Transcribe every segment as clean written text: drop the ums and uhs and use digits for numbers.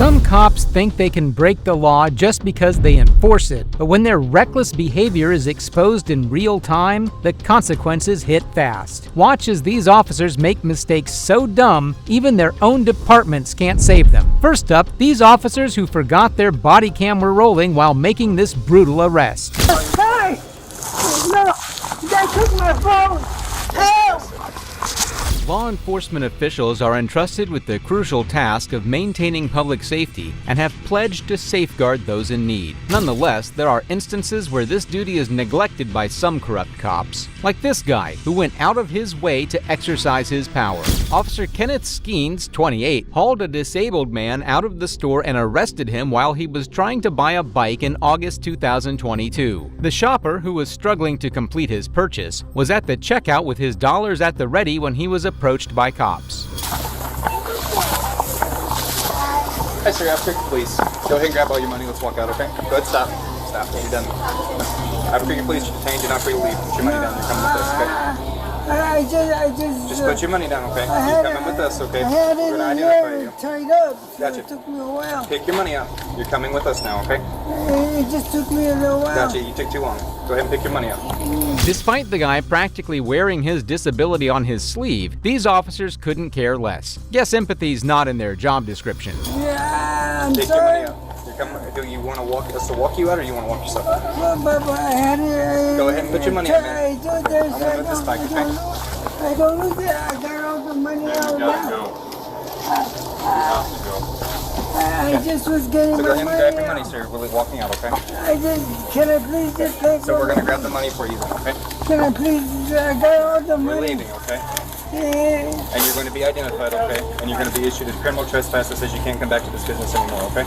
Some cops think they can break the law just because they enforce it, but when their reckless behavior is exposed in real time, the consequences hit fast. Watch as these officers make mistakes so dumb, even their own departments can't save them. First up, these officers who forgot their body cam were rolling while making this brutal arrest. Hey! No! They took my phone! Help! Law enforcement officials are entrusted with the crucial task of maintaining public safety and have pledged to safeguard those in need. Nonetheless, there are instances where this duty is neglected by some corrupt cops, like this guy who went out of his way to exercise his power. Officer Kenneth Skeens, 28, hauled a disabled man out of the store and arrested him while he was trying to buy a bike in August 2022. The shopper, who was struggling to complete his purchase, was at the checkout with his dollars at the ready when he was approached by cops. Hi sir, after police. Go ahead and grab all your money, let's walk out, okay? Go ahead, stop. Stop, you're done. After your police, you're detained, you're not free to leave. Put your money down, you're coming with us, okay? Just put your money down, okay? You're coming with us, okay? I had it We're gonna in identify there you. tied up, so Gotcha. it took me a while. Take your money out. You're coming with us now, okay? It just took me a little while. Gotcha, you took too long. Go ahead and pick your money up. Despite the guy practically wearing his disability on his sleeve, these officers couldn't care less. Guess empathy's not in their job description. Yeah, I'm Take sorry. your money out. Do you want to walk us to walk you out, or you want to walk yourself out? But I had it. Go ahead and put your money out, man. I don't know. I'm gonna move this bike, okay? I don't know that. I got all the money out now. I just was getting So go my ahead and money grab your out. money, sir. We're walking out, okay? Can I please just pay for So we're it? gonna grab the money for you, then, okay? Can I please, I got all the We're money. leaving, okay? Yeah. And you're going to be identified, okay? And you're going to be issued a criminal trespass that says you can't come back to this business anymore, okay?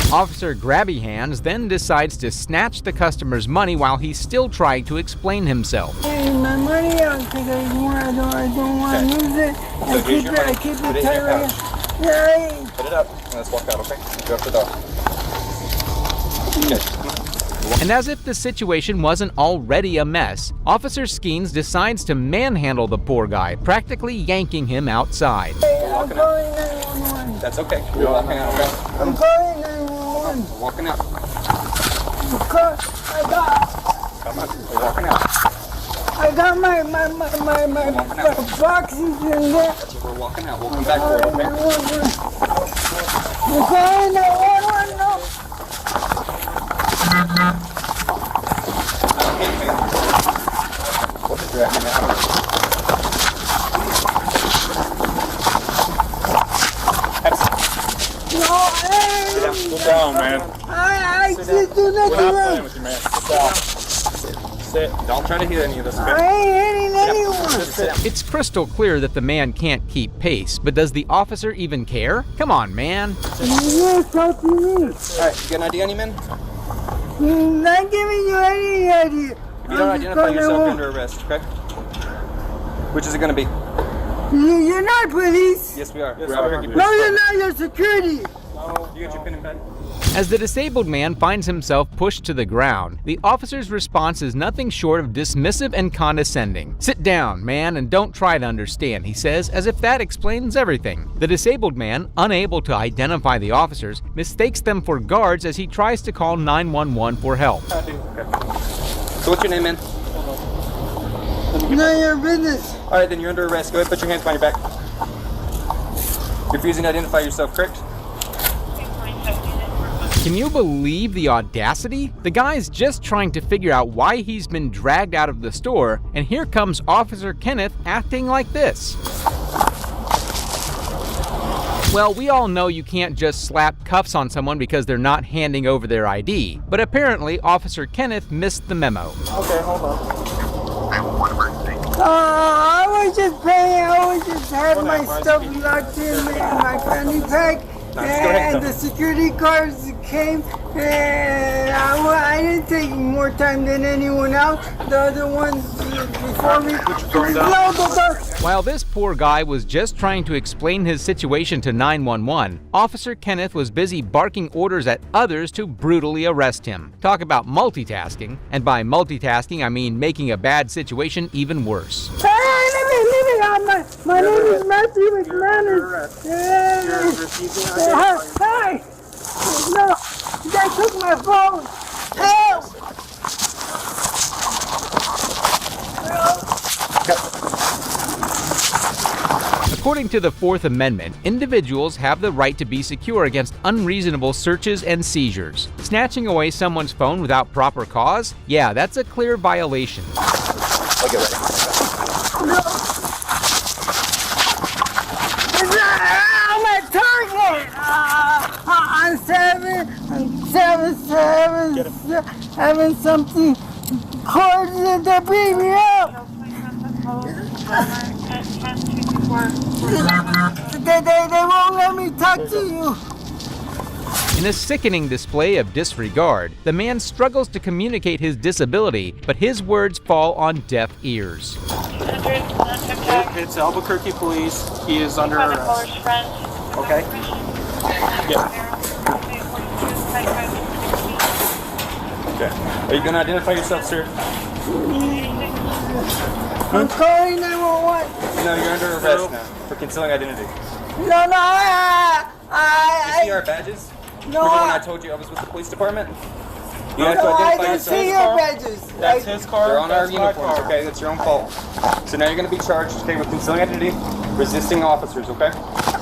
Officer Grabby Hands then decides to snatch the customer's money while he's still trying to explain himself. Hey, my money out because I don't want to lose it. So here's your money. I keep Put it it in your tight. pouch. Yeah. Put it up, and let's walk out, okay? Go up the door. Okay, come on. And as if the situation wasn't already a mess, Officer Skeens decides to manhandle the poor guy, practically yanking him outside. Hey, I'm calling 911. That's okay. We're walking out, okay? I'm calling 911. We're walking out. Come on, we're walking out. I got my boxes in there. We're walking out. We'll come back for it, okay? I'm calling 911 now. We'll just drag him out. No, hey. Sit down, man. I just do We're not nothing playing wrong. with you, man. Sit down. Sit. Don't try to hit any of this, I okay? ain't hitting anyone. Just sit down. It's crystal clear that the man can't keep pace, but does the officer even care? Come on, man. You talk to me. Alright, you got an ID on you, man? Not giving you any idea. If you don't identify yourself, you're under arrest, okay? Which is it going to be? You're not police. Yes, we are. Yes, We're out sir. here. No, you're not. You're security. You got your pen and pad? As the disabled man finds himself pushed to the ground, the officer's response is nothing short of dismissive and condescending. "Sit down, man, and don't try to understand," he says, as if that explains everything. The disabled man, unable to identify the officers, mistakes them for guards as he tries to call 911 for help. Okay. So what's your name, man? None of your business. Alright, then you're under arrest. Go ahead, put your hands behind your back. You're refusing to identify yourself, correct? Can you believe the audacity? The guy's just trying to figure out why he's been dragged out of the store, and here comes Officer Kenneth acting like this. Well, we all know you can't just slap cuffs on someone because they're not handing over their ID, but apparently Officer Kenneth missed the memo. Okay, hold on. I was just playing. I was just had my stuff locked in my fanny pack. go ahead, And the security guards came, and I didn't take more time than anyone else. The other ones before me. No, While this poor guy was just trying to explain his situation to 911, Officer Kenneth was busy barking orders at others to brutally arrest him. Talk about multitasking, and by multitasking I mean making a bad situation even worse. Hey, leave me out. My name is Matthew McManus. You're refusing identification. Hi. my phone. Help! According to the Fourth Amendment, individuals have the right to be secure against unreasonable searches and seizures. Snatching away someone's phone without proper cause? Yeah, that's a clear violation. Okay, ready. I'm at Target. On 7 something cards that they beat me up. They won't let me talk to you. In a sickening display of disregard, the man struggles to communicate his disability, but his words fall on deaf ears. It's Albuquerque Police. He is under arrest. Okay? Yeah. Okay. Are you going to identify yourself, sir? I'm calling 911. No, you're under arrest now for concealing identity. No, You see our badges? No, Remember when I told you I was with the police department? You have to I identify didn't yourself. see your badges. That's his car. They're on our That's my uniforms, car. okay? That's your own fault. So now you're going to be charged, okay, with concealing identity, resisting officers, okay?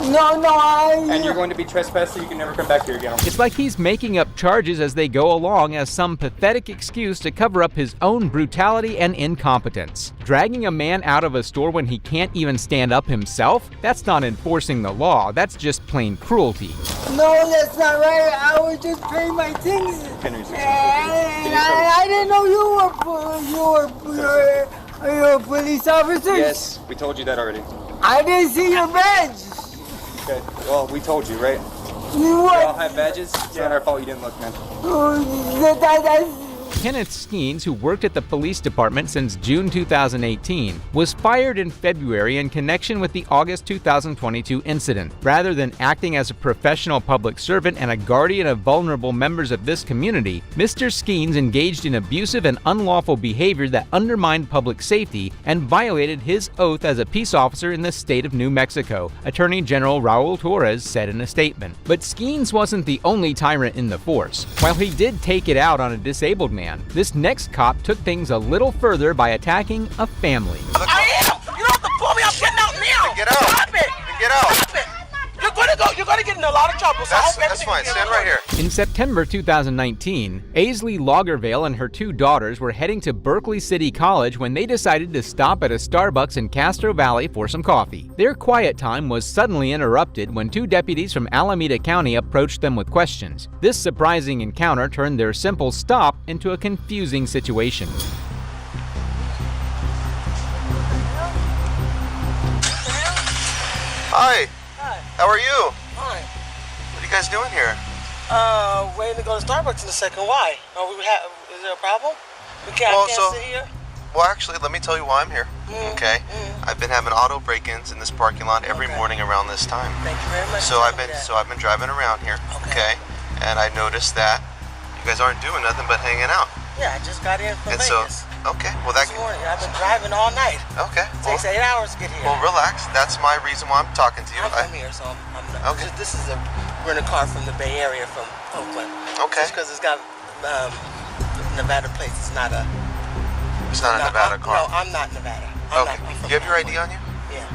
And you're going to be trespassed, so you can never come back here again. It's like he's making up charges as they go along as some pathetic excuse to cover up his own brutality and incompetence. Dragging a man out of a store when he can't even stand up himself? That's not enforcing the law, that's just plain cruelty. No, that's not right. I was just paying my things. And I didn't know you were police officers. Yes, we told you that already. I didn't see your badge. Okay, well, we told you, right? You We all what? have badges. It's not our fault you didn't look, man. That's Kenneth Skeens, who worked at the police department since June 2018, was fired in February in connection with the August 2022 incident. Rather than acting as a professional public servant and a guardian of vulnerable members of this community, Mr. Skeens engaged in abusive and unlawful behavior that undermined public safety and violated his oath as a peace officer in the state of New Mexico, Attorney General Raul Torres said in a statement. But Skeens wasn't the only tyrant in the force. While he did take it out on a disabled man, this next cop took things a little further by attacking a family. I am! You don't have to pull me, I'm getting out now! Get out! Stop it! Get out! Stop it! You're gonna get in a lot of trouble, so I hope That's fine. Stand right here. In September 2019, Aisley Lagervale and her two daughters were heading to Berkeley City College when they decided to stop at a Starbucks in Castro Valley for some coffee. Their quiet time was suddenly interrupted when two deputies from Alameda County approached them with questions. This surprising encounter turned their simple stop into a confusing situation. Hi. Hi. How are you? Hi. What are you guys doing here? Waiting to go to Starbucks in a second. Why? Is there a problem? We can't, Well, I can't sit here? Well, actually, let me tell you why I'm here. Okay. I've been having auto break-ins in this parking lot every morning around this time. Thank you very much. So I've been driving around here. Okay. And I noticed that you guys aren't doing nothing but hanging out. Yeah, I just got in from And so, Vegas. okay. Well, that. This morning. I've been driving all night. Okay. It takes 8 hours to get here. Well, relax. That's my reason why I'm talking to you. I'm from here, so I'm not. Okay. This is a rental car from the Bay Area, from Oakland. Okay. Just because it's got Nevada plates, it's not a. It's not a Nevada car. No, I'm not Nevada. I'm Okay. not from You have your ID on you? Yeah.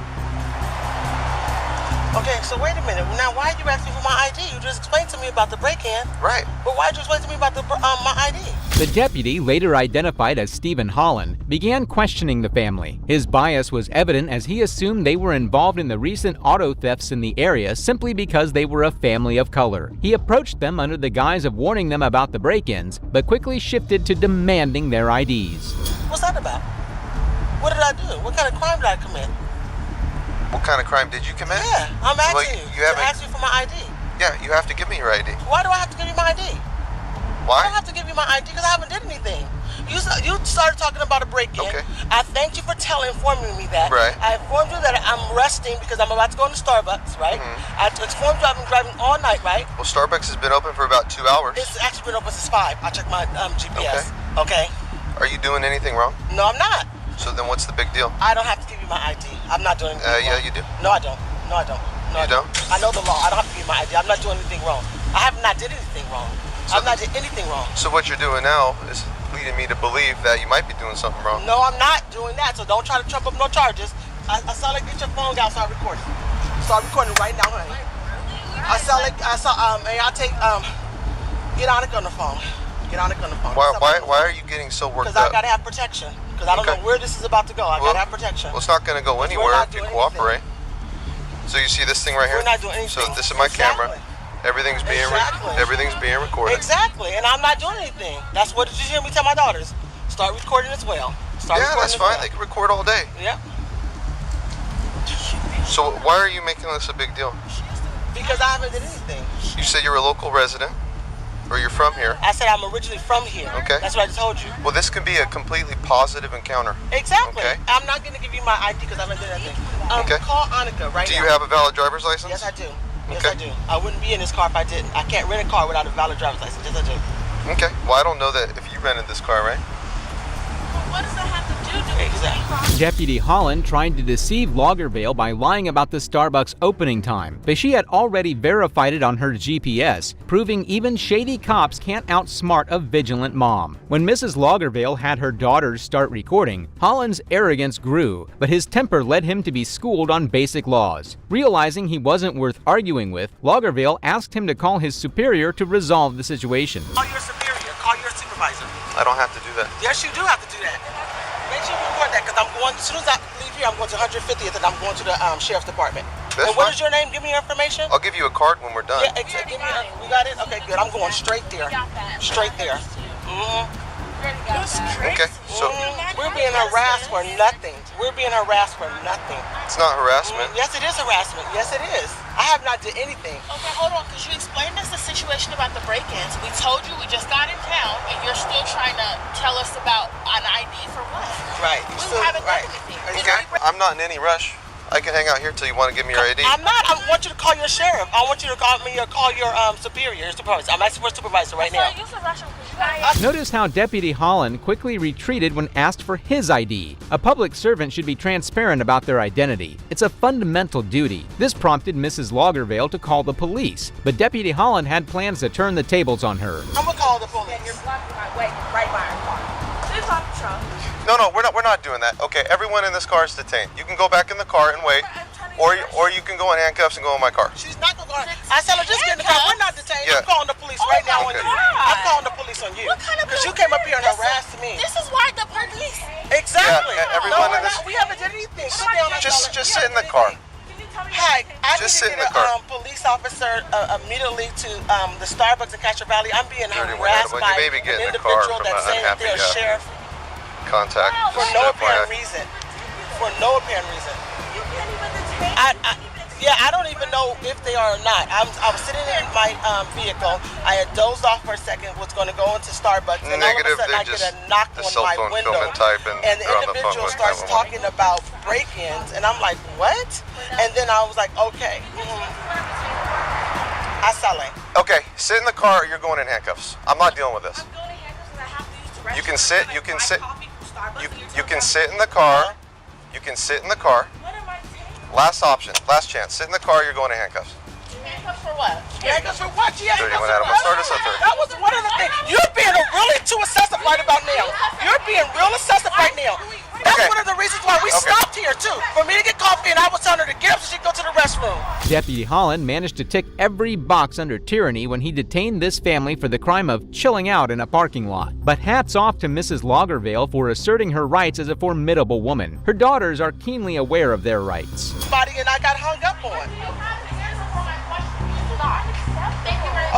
Okay, so wait a minute. Now, why are you asking for my ID? You just explained to me about the break-in. Right. But why did you explain to me about my ID? The deputy, later identified as Stephen Holland, began questioning the family. His bias was evident as he assumed they were involved in the recent auto thefts in the area simply because they were a family of color. He approached them under the guise of warning them about the break-ins, but quickly shifted to demanding their IDs. What's that about? What did I do? What kind of crime did I commit? What kind of crime did you commit? Yeah, I'm asking Well, you. you haven't- Ask me for my ID. Yeah, you have to give me your ID. Why do I have to give you my ID? I Why? don't have to give you my ID because I haven't did anything. You started talking about a break-in. Okay. I thanked you for informing me that. Right. I informed you that I'm resting because I'm about to go into Starbucks, right? Mm-hmm. I informed you I've been driving all night, right? Well, Starbucks has been open for about 2 hours. It's actually been open since 5. I checked my GPS. Okay. Are you doing anything wrong? No, I'm not. So then what's the big deal? I don't have to give you my ID. I'm not doing anything Yeah, wrong. you do. No, I don't. No, I don't. No, You I don't. don't? I know the law. I don't have to give you my ID. I'm not doing anything wrong. I have not did anything wrong. I'm not doing anything wrong. So what you're doing now is leading me to believe that you might be doing something wrong. No, I'm not doing that. So don't try to trump up no charges. I sound like get your phone out, start recording. Start recording right now, honey. May I take get Annika on the phone. Get Annika on the phone. Why are you getting so worked up? Because I gotta have protection. Because I don't know where this is about to go. I gotta have protection. Well, it's not gonna go anywhere if you cooperate. So you see this thing right here? We're not doing anything. So this is my camera. Everything's being recorded. Exactly, and I'm not doing anything. That's what did you hear me tell my daughters? Start recording as well. That's fine. They can record all day. Yep. So why are you making this a big deal? Because I haven't did anything. You said you're a local resident, or you're from here. I said I'm originally from here. Okay. That's what I just told you. Well, this can be a completely positive encounter. Exactly. Okay. I'm not going to give you my ID because I haven't done anything. Okay. Call Annika right now. Do you have a valid driver's license? Yes, I do. Yes, Okay. I do. I wouldn't be in this car if I didn't. I can't rent a car without a valid driver's license. Yes, I do. Okay. Well, I don't know that if you rented this car, right? What does that have to do with Exactly. Deputy Holland tried to deceive Lagervale by lying about the Starbucks opening time, but she had already verified it on her GPS, proving even shady cops can't outsmart a vigilant mom. When Mrs. Lagervale had her daughters start recording, Holland's arrogance grew, but his temper led him to be schooled on basic laws. Realizing he wasn't worth arguing with, Lagervale asked him to call his superior to resolve the situation. Call your superior. Call your supervisor. I don't have to do that. Yes, you do have to do that. Make sure you record that because I'm going, as soon as I leave here, I'm going to 150th and I'm going to the sheriff's department. That's and what fine. is your name? Give me your information. I'll give you a card when we're done. Yeah, give me you got it? Okay, good. I'm going straight there. Straight there. Okay, so We're being harassed for nothing. We're being harassed for nothing. it's not harassment. Yes, it is harassment. Yes, it is. I have not did anything. Okay, hold on, because you explained us the situation about the break-ins. We told you we just got in town, and you're still trying to tell us about an ID for what? Right. We haven't done anything. Okay. I'm not in any rush. I can hang out here till you want to give me your ID. I'm not. I want you to call your sheriff. I want you to call me or call your superior, your supervisor. I'm asking for a supervisor right now. Notice how Deputy Holland quickly retreated when asked for his ID. A public servant should be transparent about their identity. It's a fundamental duty. This prompted Mrs. Lagervale to call the police, but Deputy Holland had plans to turn the tables on her. I'm gonna call the police. You're blocking my way right by our car. This off the trunk. No, we're not doing that. Okay, everyone in this car is detained. You can go back in the car and wait, or you can go in handcuffs and go in my car. She's not gonna go. I said her just get in the car. We're not detained. Yeah. I'm calling the police right now on Okay. you. I'm calling the police on you. What kind of Because you came up here and harassed me. This is why the police. Exactly. Yeah, everyone no, in this- we haven't did anything. Sit down. Just sit in the car. Hi, I Just need sit to in get the car. a police officer immediately to the Starbucks in Castro Valley. I'm being Dirty one, harassed Edible. by You may be an getting a car individual from that's an saying that they're a unhappy, sheriff Contact. for Just no FYI. apparent reason. For no apparent reason. You can't even detain. I don't even know if they are or not. I was sitting in my vehicle. I had dozed off for a second. Was going to go into Starbucks, and Negative, all of a sudden I they're get a just knock the on cell my phone window, film and type, and and the they're on the phone individual with starts 911. talking about break-ins, and I'm like, what? And then I was like, okay. Asale. Okay, sit in the car or you're going in handcuffs. I'm not dealing with this. You can sit. You can sit. You can sit in the car. You can sit in the car. Last option. Last chance. Sit in the car. You're going in handcuffs. Handcuffs for what? Handcuffs for what? She handcuffs 31 for Adam. what? Start us up there. That was one of the things. You're being really too excessive right about now. You're being real excessive right now. That's Okay. one of the reasons why we stopped here too. For me to get coffee, and I was telling her to get up so she could go to the restroom. Deputy Holland managed to tick every box under tyranny when he detained this family for the crime of chilling out in a parking lot. But hats off to Mrs. Lagervale for asserting her rights as a formidable woman. Her daughters are keenly aware of their rights. Body and I got hung up on.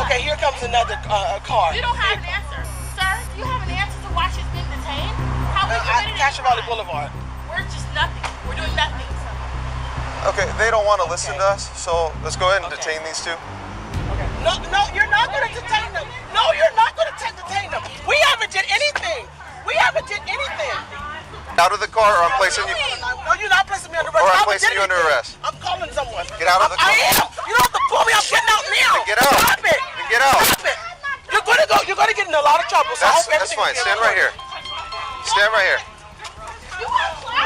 Okay, here comes another car. You don't have an answer. Sir, do you have an answer to why she's been detained? How we committed Castro Valley Boulevard. We're just nothing. We're doing nothing. Okay, they don't want to listen to us, so let's go ahead and detain these two. No, you're not going to detain them. No, you're not going to detain them. We haven't did anything. We haven't did anything. Out of the car, or I'm placing you. No, you're not placing me under arrest. Or I'm I haven't placing did you under anything. arrest. I'm calling someone. Get out of the car. I am. You don't have to pull me. I'm getting out now. Then get out. Stop it. Then get out. Stop it. You're going to go. You're going to get in a lot of trouble. So I hope That's everything fine. is Stand right here. Stand right here.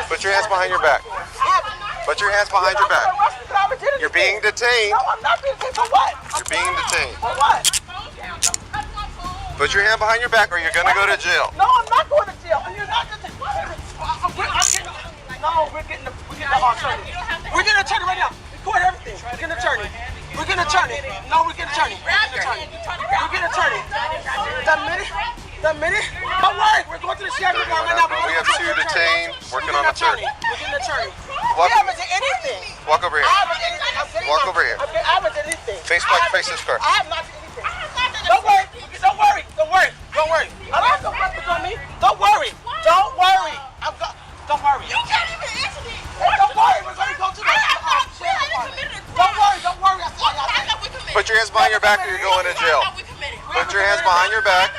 Put your hands behind your back. Put your hands behind your back. You're being detained. No, I'm not being detained. For what? You're being detained. For what? Put your hand behind your back or you're gonna go to jail. No, I'm not going to jail. And you're not going to. No, we're getting the attorney. We're getting an attorney right now. Record everything. We're getting an attorney. We're getting an attorney. No, we're getting an attorney. We're getting an attorney. The minute. Don't worry. We're going to the sheriff department right now. We have 2 detained, working on the third. We're getting an attorney. Walk, We haven't done anything. walk over here. I haven't done anything. I'm getting Walk my- over here. I haven't done anything. Face this car. I have not done anything. Don't worry. Don't worry. Don't worry. Don't worry. I don't have no weapons on me. Don't worry. Don't worry. Don't worry. You can't even answer me. Don't worry. We're going to go to the sheriff department. Don't worry. Don't worry. I said y'all. Put your hands behind your back or you're going to jail. Put your hands behind your back.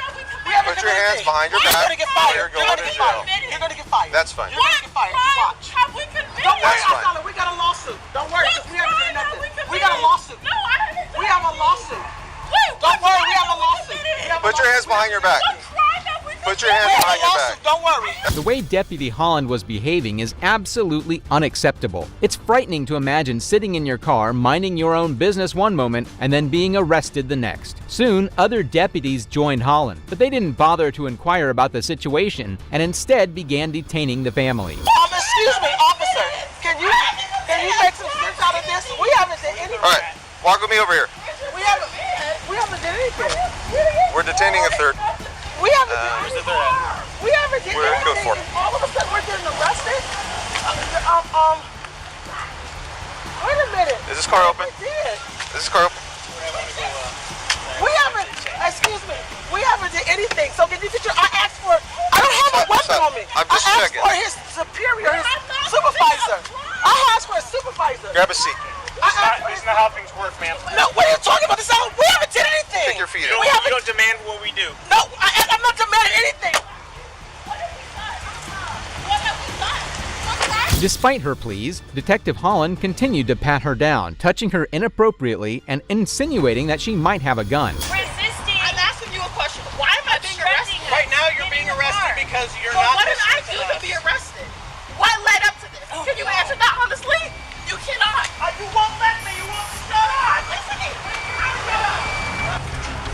Put your hands behind your back You're going to get fired. or you're going to jail. You're going to get fired. That's fine. You're going to get fired. You watch. Don't worry, That's fine. Asala. We got a lawsuit. Don't worry, because we haven't done nothing. We got a lawsuit. We have a lawsuit. Don't worry, we have a lawsuit. Put your hands behind your back. Put your hands behind your back. Don't worry. The way Deputy Holland was behaving is absolutely unacceptable. It's frightening to imagine sitting in your car, minding your own business one moment, and then being arrested the next. Soon, other deputies joined Holland, but they didn't bother to inquire about the situation and instead began detaining the family. Excuse me, officer. Can you make some sense out of this? We haven't done anything. All right, walk with me over here. We haven't done anything. We're detaining a third. We haven't done anything. We haven't done We're in anything. code 4. All of a sudden, we're getting arrested. Wait a minute. Is this car open? We did. Is this car open? We haven't. Excuse me. We haven't done anything. So can you get your? I asked for. I don't have a weapon on me. I'm just I asked checking. for his superior, his supervisor. I asked for a supervisor. Grab a seat. Isn't that how things work, ma'am? No, what are you talking about? We haven't done anything. Take your feet We up. haven't. You don't demand what we do. No, I'm not demanding anything. Despite her pleas, Detective Holland continued to pat her down, touching her inappropriately and insinuating that she might have a gun. Resisting. I'm asking you a question. Why am I being arrested? Right now, you're being arrested because you're So not what did I listening do to to us. be arrested? What led up to this? Can you answer that honestly? You cannot. You won't let me. You won't. Shut up. Listen to me. Shut up.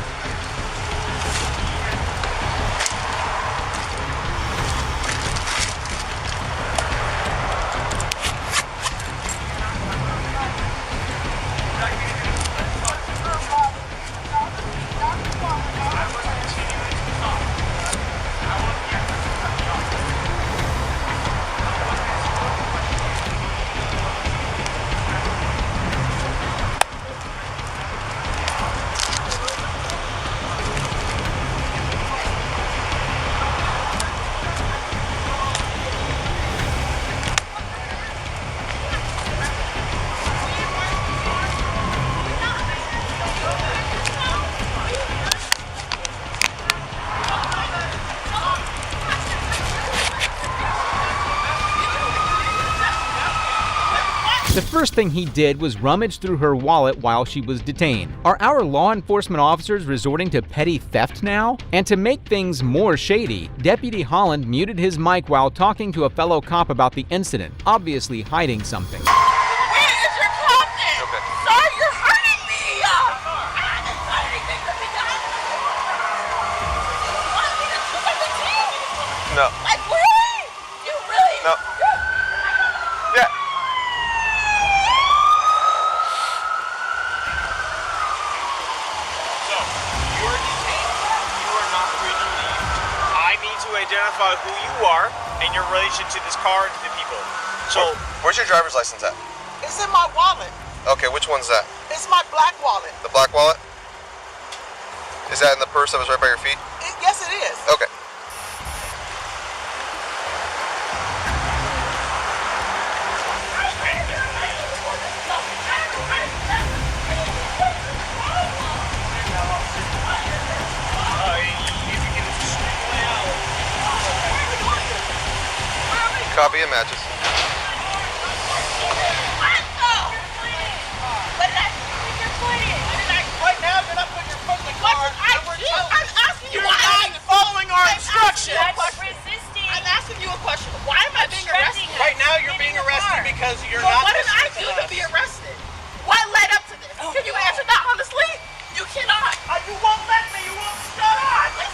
The first thing he did was rummage through her wallet while she was detained. Are our law enforcement officers resorting to petty theft now? And to make things more shady, Deputy Holland muted his mic while talking to a fellow cop about the incident, obviously hiding something. Where is your captain? Okay. Sir, you're hurting me. I haven't done anything to be done. You want me to do something? No. Like, really? You really? No. Yeah. So, you are detained. You are not free to leave. I need to identify who you are and your relation to this car and to the people. So, Where's your driver's license at? It's in my wallet. Okay, which one's that? It's my black wallet. The black wallet? Is that in the purse that was right by your feet? Yes, it is. Okay. Copy and matches. Right now, you're not putting your foot in the car. I'm asking you. You're not following our instructions. Resisting. I'm asking you a question. Why am I being arrested? right now you're being arrested because you're So not what did I listening do to to us. be arrested? What led up to this? Can you answer that honestly? You cannot. You won't let me. You won't. Shut up.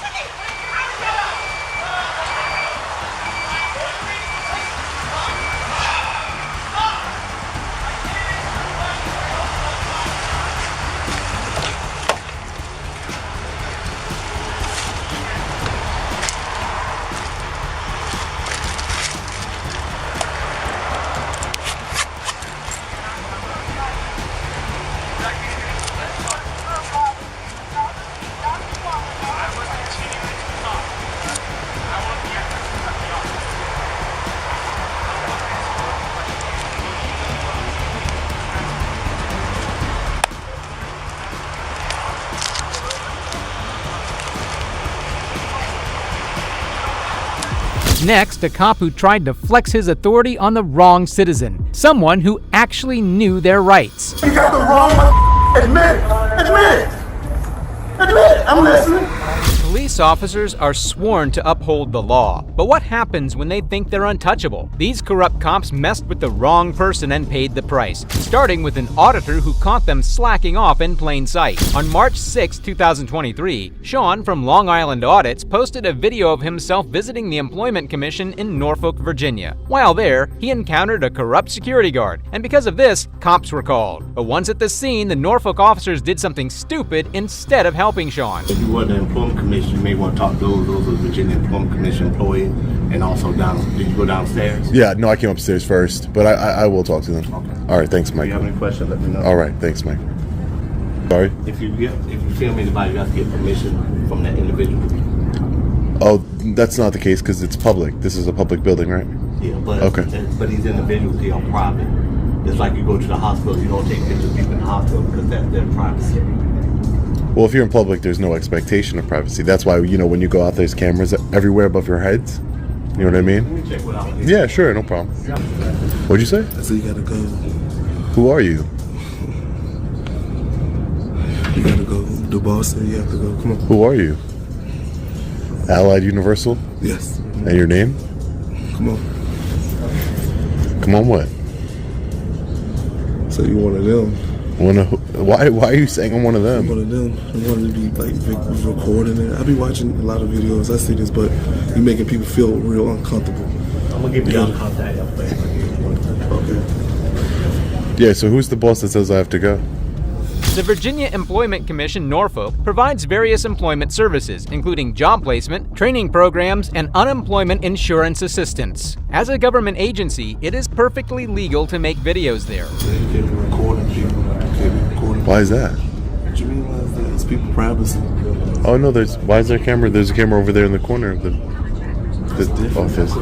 Next, a cop who tried to flex his authority on the wrong citizen, someone who actually knew their rights. You got the wrong admit it. Admit it. Admit it. I'm listening. Police officers are sworn to uphold the law, but what happens when they think they're untouchable? These corrupt cops messed with the wrong person and paid the price, starting with an auditor who caught them slacking off in plain sight. On March 6, 2023, Sean from Long Island Audits posted a video of himself visiting the Employment Commission in Norfolk, Virginia. While there, he encountered a corrupt security guard, and because of this, cops were called. But once at the scene, the Norfolk officers did something stupid instead of helping Sean. If you were the Employment Commission, you may want to talk to those are Virginia Employment Commission employees, and also did you go downstairs? Yeah, no, I came upstairs first, but I will talk to them. Okay. All right, thanks, Mike. If you have any questions, let me know. All right, thanks, Mike. Sorry? If you film anybody, you have to get permission from that individual. Oh, that's not the case because it's public. This is a public building, right? Yeah, but okay. But these individuals, they are private. It's like you go to the hospital, you don't take pictures of people in the hospital because that's their privacy. Well, if you're in public, there's no expectation of privacy. That's why, when you go out, there's cameras everywhere above your heads. You know what I mean? Let me check what out. Yeah, sure, no problem. What'd you say? I said you gotta go. Who are you? You gotta go. The boss said you have to go. Come on. Who are you? Allied Universal? Yes. And your name? Come on. Come on what? So you one of them. Why are you saying I'm one of them? I'm one of them. I wanted to be like recording it. I be watching a lot of videos. I see this, but you making people feel real uncomfortable. I'm gonna give you your contact information. Okay. Yeah, so who's the boss that says I have to go? The Virginia Employment Commission Norfolk provides various employment services, including job placement, training programs, and unemployment insurance assistance. As a government agency, it is perfectly legal to make videos there. Why is that? What you mean? Why is that? It's people privacy. Oh no, why is there a camera? There's a camera over there in the corner of the office.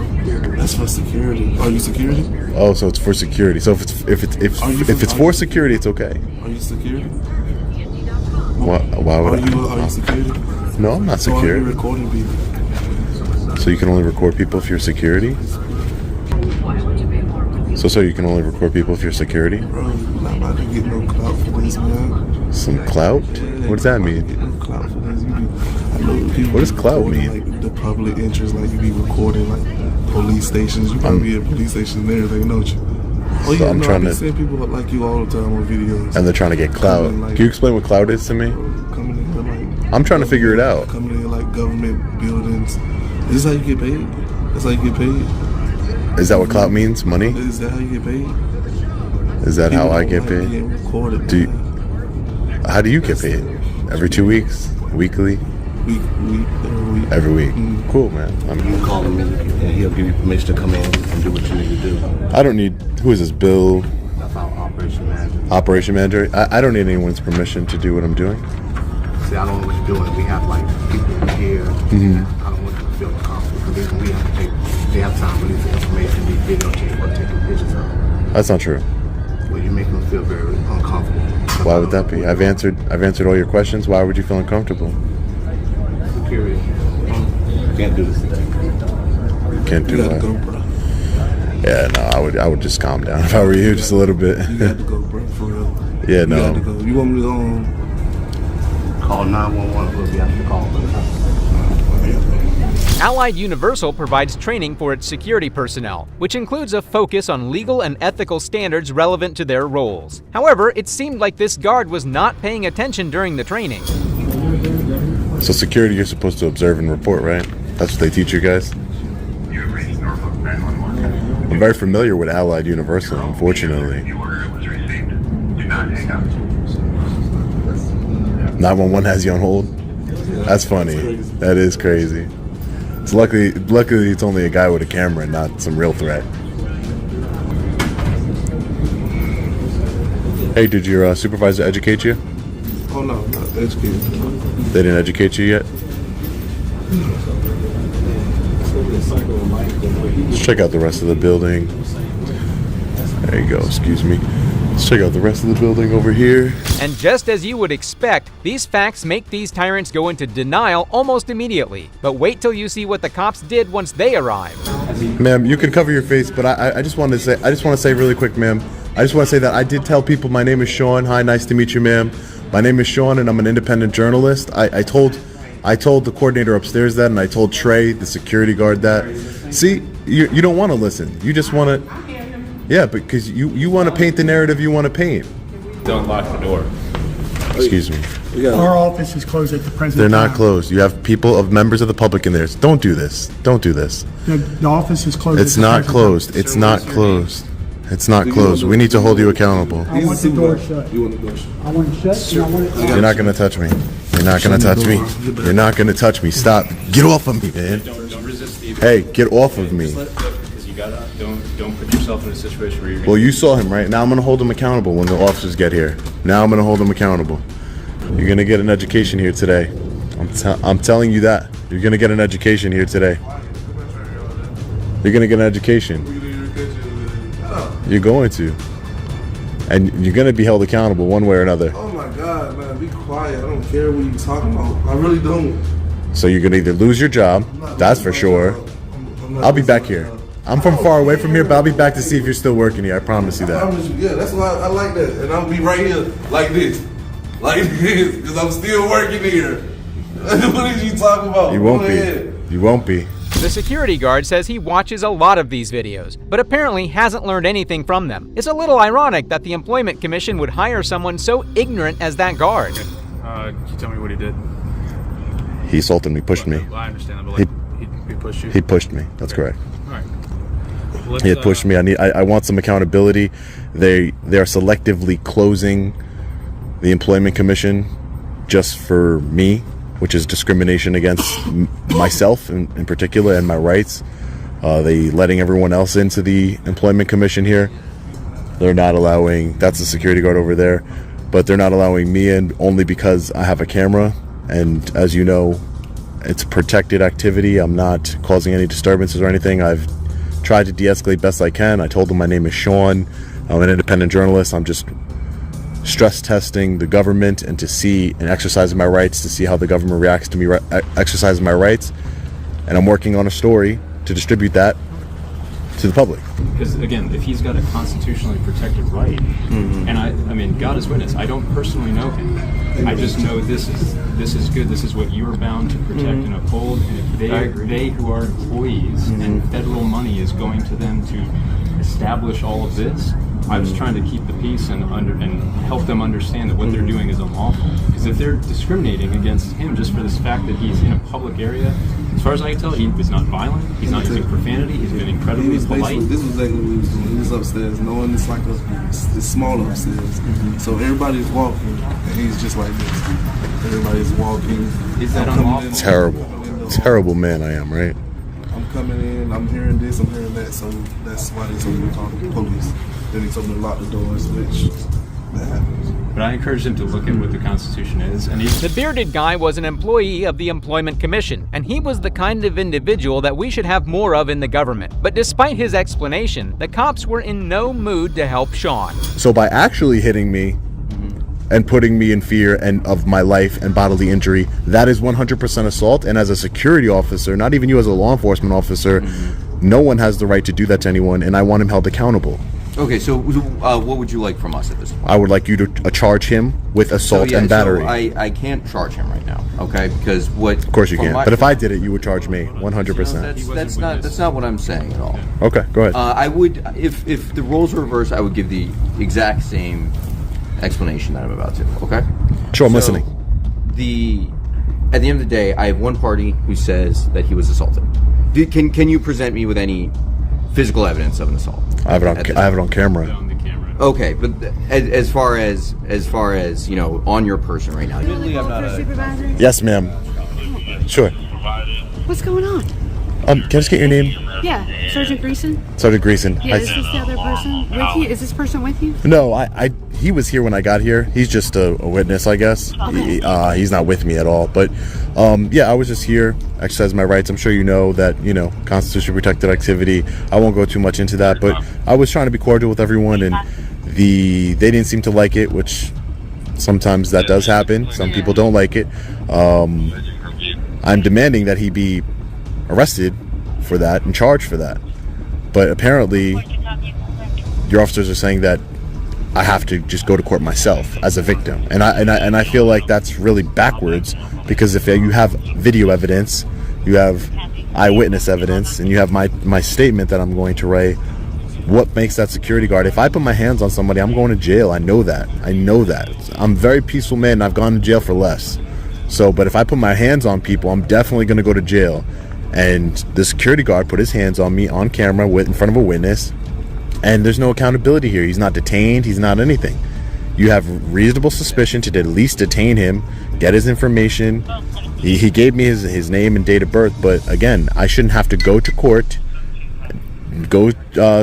That's for security. Are you security? Oh, so it's for security. So if it's for security, it's okay. Are you security? Why would Are you security? No, I'm not security. So are you recording people? So you can only record people if you're security? So you can only record people if you're security? Bro, you're not about to get no clout for this, man. Some clout? Yeah, what does that mean? Get no clout for this. I know people what does clout mean? Like the public interest, like you be recording like police stations. You probably be at police stations and everything, don't you? Oh yeah, I'm no, trying I be to seeing people like you all the time on videos. And they're trying to get clout. Can you explain what clout is to me? Coming in, like, I'm trying to figure it out. Coming in like government buildings. Is this how you get paid? That's how you get paid? Is that what clout means? Money? Is that how you get paid? Is that how I get paid? How do you get paid? Every 2 weeks? Weekly? Every week. Mm-hmm. Cool, man. You call him and he'll give you permission to come in and do what you need to do. I don't need. Who is this? Bill? That's our operation manager. Operation manager? I don't need anyone's permission to do what I'm doing. See, I don't know what you're doing. We have like people here. I don't want you to feel uncomfortable because we have to take. They have time to release the information, these videotapes, or taking pictures of. That's not true. Well, you make them feel very uncomfortable. Why would that be? I've answered all your questions. Why would you feel uncomfortable? Security. Can't do this today. Can't do You gotta that. go, bro. Yeah, no, I would just calm down if I were you, just a little bit. You got to go, bro, for real. Yeah, You no. got to go. You want me to go Call 911. We'll be after the call. Allied Universal provides training for its security personnel, which includes a focus on legal and ethical standards relevant to their roles. However, it seemed like this guard was not paying attention during the training. So security, you're supposed to observe and report, right? That's what they teach you guys? I'm very familiar with Allied Universal, unfortunately. 911 has you on hold? That's funny. That is crazy. It's luckily it's only a guy with a camera and not some real threat. Hey, did your supervisor educate you? Oh no, not educated. They didn't educate you yet? Let's check out the rest of the building. There you go, excuse me. Let's check out the rest of the building over here. And just as you would expect, these facts make these tyrants go into denial almost immediately. But wait till you see what the cops did once they arrived. Ma'am, you can cover your face, but I just want to say really quick, ma'am. I just want to say that I did tell people my name is Sean. Hi, nice to meet you, ma'am. My name is Sean, and I'm an independent journalist. I told the coordinator upstairs that, and I told Trey, the security guard, that. See, you don't want to listen. You just want to. Yeah, because you want to paint the narrative you want to paint. Don't lock the door. Excuse me. Our office is closed at the present They're time. not closed. You have members of the public in there. Don't do this. Don't do this. The office is closed. It's not closed. It's not closed. It's not closed. We need to hold you accountable. I want the door shut. You want the door shut? I want it shut. And I want it. You're not going to touch me. You're not going to touch me. You're not going to touch me. Stop. Get off of me, man. Don't resist the Hey, get off of me. Because you gotta don't put yourself in a situation where you're. Well, you saw him, right? Now I'm going to hold him accountable when the officers get here. Now I'm going to hold him accountable. You're going to get an education here today. I'm telling you that. You're going to get an education here today. You're going to get an education. You're going to. And you're going to be held accountable one way or another. Oh my God, man, be quiet. I don't care what you're talking about. I really don't. So you're going to either lose your job, that's for sure. I'll be back here. I'm from far away from here, but I'll be back to see if you're still working here. I promise you that. I promise you, yeah, that's why I like that. And I'll be right here like this. Like this, because I'm still working here. What are you talking about? You won't be. You won't be. The security guard says he watches a lot of these videos, but apparently hasn't learned anything from them. It's a little ironic that the Employment Commission would hire someone so ignorant as that guard. Can you tell me what he did? He assaulted me, pushed me. I understand that, but he pushed you? He pushed me. That's correct. All right. He had pushed me. I want some accountability. They're selectively closing the Employment Commission just for me, which is discrimination against myself in particular and my rights. They letting everyone else into the Employment Commission here. They're not allowing, that's the security guard over there, but they're not allowing me in only because I have a camera. And as you know, it's protected activity. I'm not causing any disturbances or anything. I've tried to de-escalate best I can. I told them my name is Sean. I'm an independent journalist. I'm just stress testing the government and to see and exercising my rights, to see how the government reacts to me exercising my rights. And I'm working on a story to distribute that to the public. Because again, if he's got a constitutionally protected right, and I mean, God is witness, I don't personally know him. I just know this is good. This is what you are bound to protect and uphold. And if they who are employees and federal money is going to them to establish all of this, I was trying to keep the peace and help them understand that what they're doing is unlawful. Because if they're discriminating against him just for this fact that he's in a public area, as far as I can tell, he was not violent. He's not using profanity. He's been incredibly polite. This was exactly what he was doing. He was upstairs, knowing it's like it's small upstairs. So everybody's walking, and he's just like this. Everybody's walking. Is that unlawful? Terrible man I am, right? I'm coming in, I'm hearing this, I'm hearing that, so that's why they told me to call the police. Then he told me to lock the doors, which that happens. But I encouraged him to look at what the Constitution is. And the bearded guy was an employee of the Employment Commission, and he was the kind of individual that we should have more of in the government. But despite his explanation, the cops were in no mood to help Sean. So by actually hitting me and putting me in fear and of my life and bodily injury, that is 100% assault. And as a security officer, not even you as a law enforcement officer, no one has the right to do that to anyone, and I want him held accountable. Okay, so what would you like from us at this point? I would like you to charge him with assault and battery. So I can't charge him right now, okay? Because what? Of course you can. But if I did it, you would charge me 100%. That's not what I'm saying at all. Okay, go ahead. I would, if the roles were reversed, I would give the exact same explanation that I'm about to. Okay? Sure, I'm listening. At the end of the day, I have one party who says that he was assaulted. Can you present me with any physical evidence of an assault? I have it on camera. Okay, but as far as on your person right now. Yes, ma'am. Sure. What's going on? Can I just get your name? Yeah, Sergeant Greason. Sergeant Greason. Yeah, is this the other person with you? Is this person with you? No, he was here when I got here. He's just a witness, I guess. Okay. He's not with me at all. But yeah, I was just here, exercising my rights. I'm sure you know that, constitutionally protected activity. I won't go too much into that, but I was trying to be cordial with everyone, and They didn't seem to like it, which sometimes that does happen. Some people don't like it. I'm demanding that he be arrested for that and charged for that. But apparently, your officers are saying that I have to just go to court myself as a victim, and I feel like that's really backwards, because if you have video evidence, you have eyewitness evidence, and you have my statement that I'm going to write, what makes that security guard? If I put my hands on somebody, I'm going to jail. I know that. I'm a very peaceful man, and I've gone to jail for less. So, but if I put my hands on people, I'm definitely going to go to jail. And the security guard put his hands on me on camera in front of a witness, and there's no accountability here. He's not detained. He's not anything. You have reasonable suspicion to at least detain him, get his information. He gave me his name and date of birth, but again, I shouldn't have to go to court, go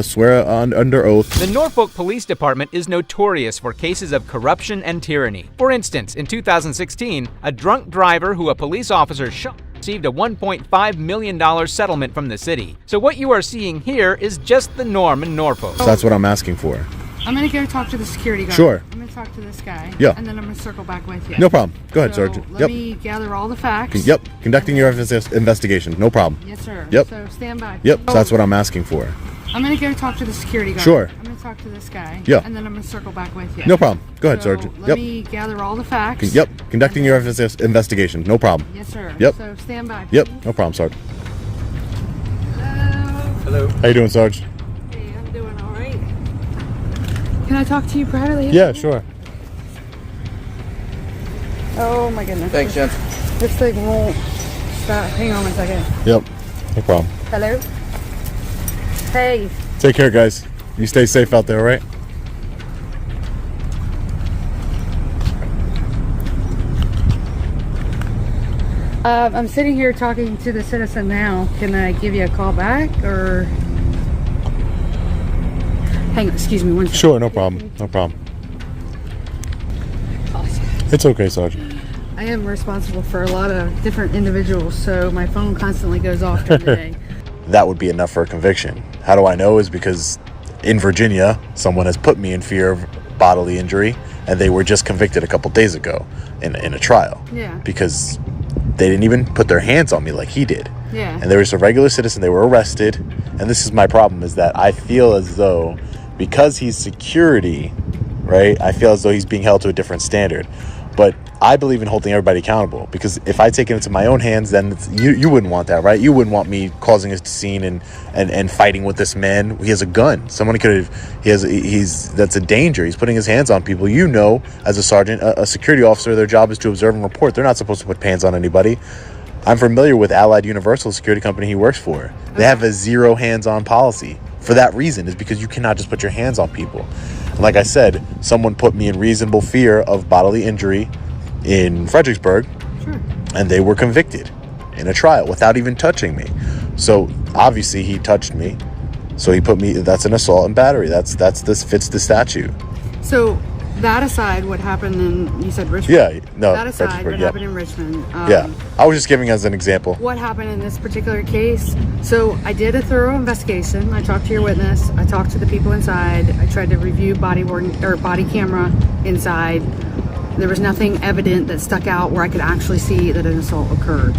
swear under oath. The Norfolk Police Department is notorious for cases of corruption and tyranny. For instance, in 2016, a drunk driver who a police officer shot received a $1.5 million settlement from the city. So what you are seeing here is just the norm in Norfolk. So that's what I'm asking for. I'm going to go talk to the security guard. Sure. I'm going to talk to this guy. Yeah. And then I'm going to circle back with you. No problem. Go ahead, Sergeant. Let me gather all the facts. Yep. Conducting your investigation. No problem. Yes, sir. Yep. So stand by. Yep. So that's what I'm asking for. I'm going to go talk to the security guard. Sure. I'm going to talk to this guy. Yeah. And then I'm going to circle back with you. No problem. Go ahead, Sergeant. Let me gather all the facts. Yep. Conducting your investigation. No problem. Yes, sir. Yep. So stand by. Yep. No problem, Sergeant. Hello. How you doing, Sergeant? Hey, I'm doing all right. Can I talk to you privately? Yeah, sure. Oh my goodness. Thanks, Jen. This thing won't stop. Hang on one second. Yep. No problem. Hello? Hey. Take care, guys. You stay safe out there, all right? I'm sitting here talking to the citizen now. Can I give you a call back, or hang on? Excuse me one second. Sure, no problem. No problem. Awesome. It's okay, Sergeant. I am responsible for a lot of different individuals, so my phone constantly goes off during the day. That would be enough for a conviction. How do I know? Is because in Virginia, someone has put me in fear of bodily injury, and they were just convicted a couple days ago in a trial. Yeah. Because they didn't even put their hands on me like he did. Yeah. And there was a regular citizen. They were arrested, and this is my problem, is that I feel as though because he's security, right, I feel as though he's being held to a different standard. But I believe in holding everybody accountable, because if I take it into my own hands, then you wouldn't want that, right? You wouldn't want me causing a scene and fighting with this man. He has a gun. Someone could have. That's a danger. He's putting his hands on people. You know, as a sergeant, a security officer, their job is to observe and report. They're not supposed to put hands on anybody. I'm familiar with Allied Universal, security company he works for. They have a zero hands-on policy. For that reason, is because you cannot just put your hands on people. And like I said, someone put me in reasonable fear of bodily injury in Fredericksburg, Sure. and they were convicted in a trial without even touching me. So obviously he touched me, so he put me. That's an assault and battery. This fits the statute. So that aside, what happened in, you said Richmond? Yeah, no. That aside, what yeah. happened in Richmond? Yeah, I was just giving as an example. What happened in this particular case? So I did a thorough investigation. I talked to your witness. I talked to the people inside. I tried to review body camera inside. There was nothing evident that stuck out where I could actually see that an assault occurred.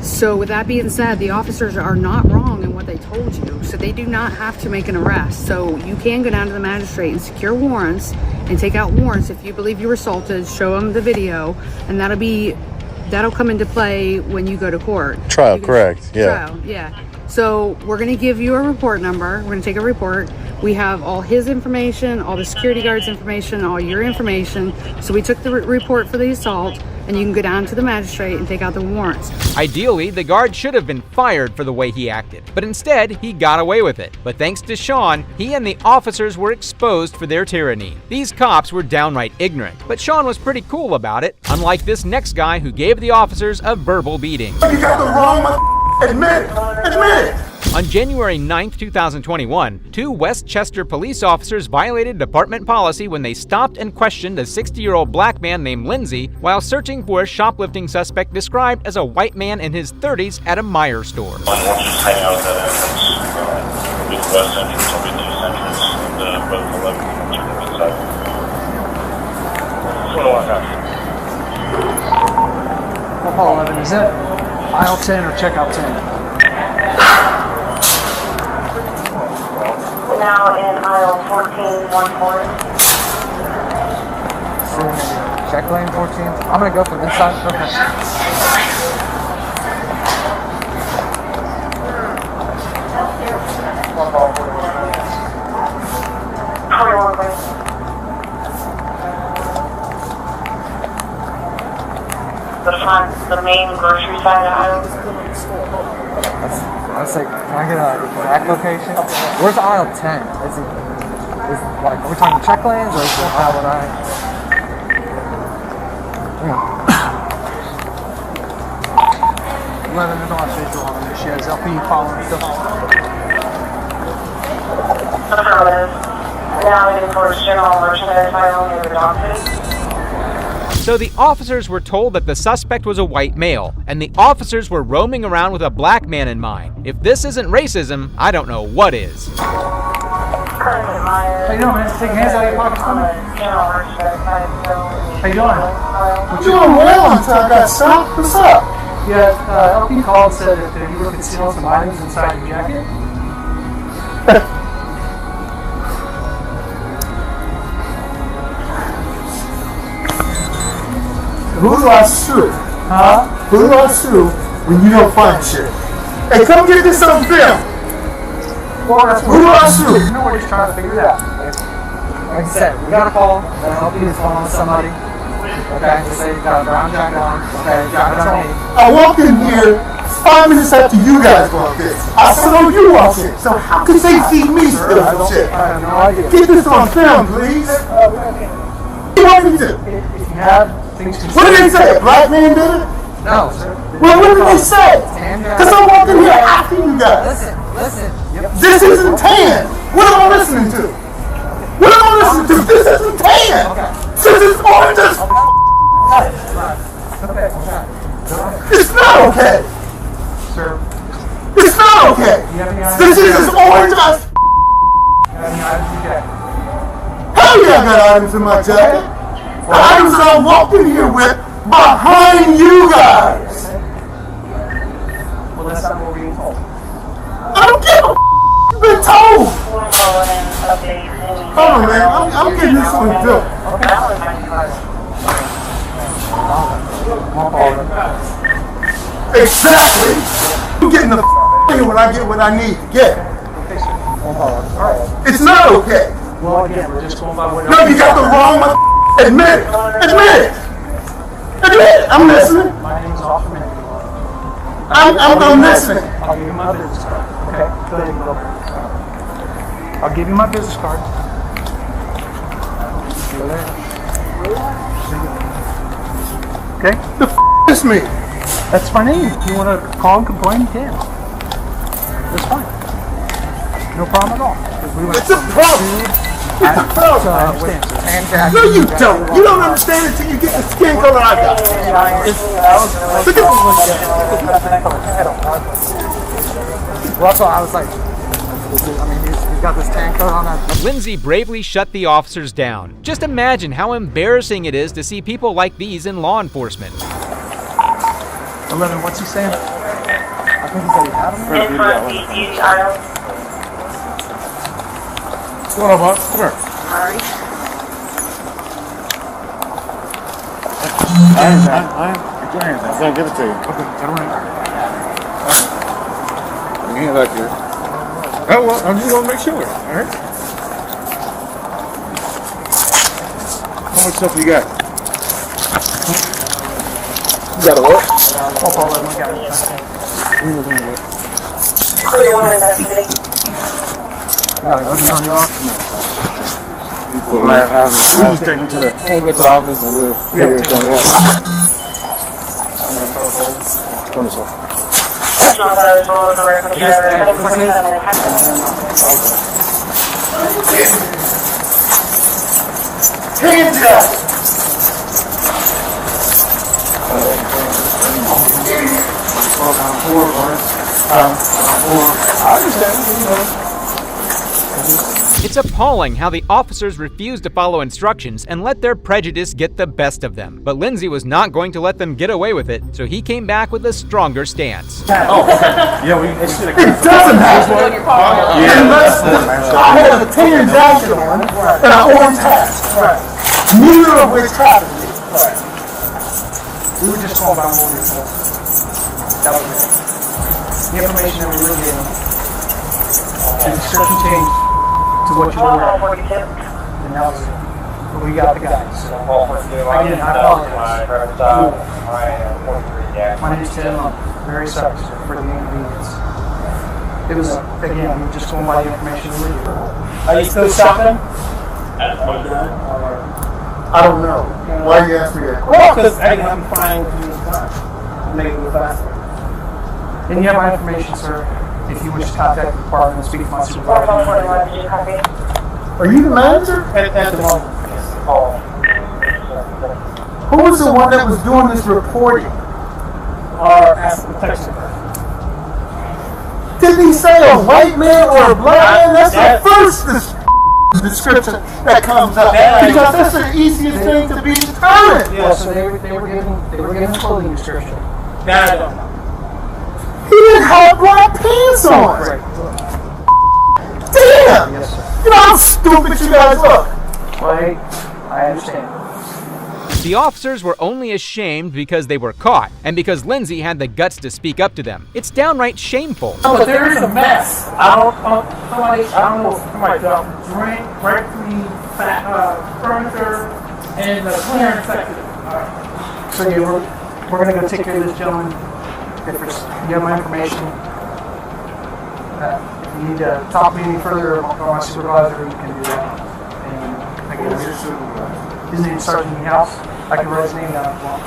So with that being said, the officers are not wrong in what they told you. So they do not have to make an arrest. So you can go down to the magistrate and secure warrants and take out warrants if you believe you were assaulted. Show them the video, and that'll come into play when you go to court. Trial, correct? Yeah. Trial, yeah. So we're going to give you a report number. We're going to take a report. We have all his information, all the security guard's information, all your information. So we took the report for the assault, and you can go down to the magistrate and take out the warrants. Ideally, the guard should have been fired for the way he acted, but instead, he got away with it. But thanks to Sean, he and the officers were exposed for their tyranny. These cops were downright ignorant, but Sean was pretty cool about it, unlike this next guy who gave the officers a verbal beating. You got the wrong admit it. Admit it. On January 9th, 2021, 2 Westchester police officers violated department policy when they stopped and questioned a 60-year-old black man named Lindsay while searching for a shoplifting suspect described as a white man in his 30s at a Meijer store. be the west entrance, will be the east entrance, and both 11 units are going to be inside. What do I have? Paul 11, is that aisle 10 or checkout 10? Now in aisle 14, 140. Check lane 14. I'm gonna go from this side. Okay. The main grocery side aisle. I was like, can I get an exact location? Where's aisle 10? Is like, are we talking check lanes or is it aisle 9? 11 is on visual on her. She has LP following stuff. Affirmative. Now heading towards general merchandise aisle near the dock city. So the officers were told that the suspect was a white male, and the officers were roaming around with a black man in mind. If this isn't racism, I don't know what is. How you doing, man? Taking hands out of your pockets for me? How you doing? What you doing well until I got stopped? What's up? Yeah, LP called and said that you were concealing some items inside your jacket. Who do I sue? Huh? Who do I sue when you don't find shit? Hey, come get this on film. Who do I sue? You know, we're just trying to figure it out. Like I said, we got a call that LP is following somebody. Okay, they say you got a brown jacket on. Okay, jacket on me. I walked in here 5 minutes after you guys walked in. I saw you walk in. So how could they see me steal some shit? I have no idea. Get this on film, please. What do you want me to do? If you have things to What did they say? A black man did it? No, sir. Well, what did they say? Because I walked in here after you guys. Listen. This isn't tan. What am I listening to? What am I listening to? This isn't tan. This is orange as It's not okay. Sir. It's not okay. This is as orange as Hell yeah, I got items in my jacket. The items that I walked in here with behind you guys. Well, that's not what we're being told. I don't give a You've been told. Hold on, man. I'm getting this one built. Exactly. I'm getting the here when I get what I need to get. It's not okay. Well, again, we're just going by what. No, you got the wrong one. Admit it. Admit it. Admit it. I'm listening. My name is Officer. I'm listening. I'll give you my business card. Okay, go ahead and go. I'll give you my business card. Go there. Okay? The is me? That's my name. If you want to call and complain, you can. That's fine. No problem at all. It's a problem. It's a problem. I understand. No, you don't. You don't understand until you get the skin color I got. Look at Well, that's why I was like, I mean, he's got this tan coat on that. Lindsay bravely shut the officers down. Just imagine how embarrassing it is to see people like these in law enforcement. 11, what's he saying? I think he said he had him. What's going on, boss? Come here. I am. Get your hands down. I'm going to give it to you. Okay, get around. Hand back here. Oh, well, I'm just going to make sure. All right. How much stuff you got? You got a what? I'll follow him. I got it. We'll just take him to the office and we'll figure it out. Turn this off. Hands up! I understand. It's appalling how the officers refused to follow instructions and let their prejudice get the best of them. But Lindsay was not going to let them get away with it, so he came back with a stronger stance. Oh, yeah, It doesn't matter. Unless I had a tan jacket on and an orange hat. Neither of which happened. We were just calling about what we were told. That was it. The information that we were getting, the description changed to what you were at. And that was it. But we got the guys. So, again, I apologize. My name's Ted. I'm very sorry for the inconvenience. It was, again, we were just going by the information we were given. Are you still shopping? I don't know. Why are you asking me that? Well, because I'm fine with the time. Make it move faster. And you have my information, sir. If you wish to contact the department and speak to my supervisor. Are you the manager? At the moment, yes. Who was the one that was doing this reporting? Our asset protection person. Didn't he say a white man or a black man? That's the first description that comes up. Because that's the easiest thing to be determined. Yeah, so they were given a clothing description. That I don't know. He didn't have black pants on. Right. Damn! Yes, sir. You know how stupid you guys look. Well, I understand. The officers were only ashamed because they were caught, and because Lindsay had the guts to speak up to them. It's downright shameful. But there is a mess. I don't know if somebody dropped break the furniture and the clearance section. So yeah, we're gonna go take care of this gentleman. If you have my information, if you need to talk to me any further or my supervisor, you can do that. And again, his name is Sergeant House. I can write his name down if you want.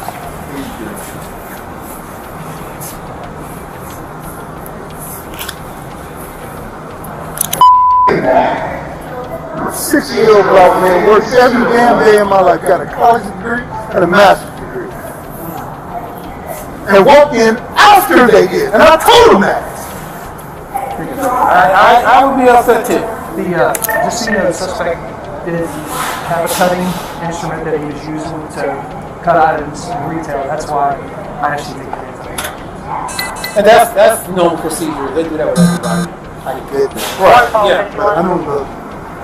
I'm a 6-year-old black man, works every damn day in my life, got a college degree and a master's degree. And walked in after they did, and I told them that. I would be upset too. Just so you know, the suspect did have a cutting instrument that he was using to cut items in retail. That's why I actually think it is. And that's known procedure. They do that with everybody. I get that. Right. Yeah. But I don't look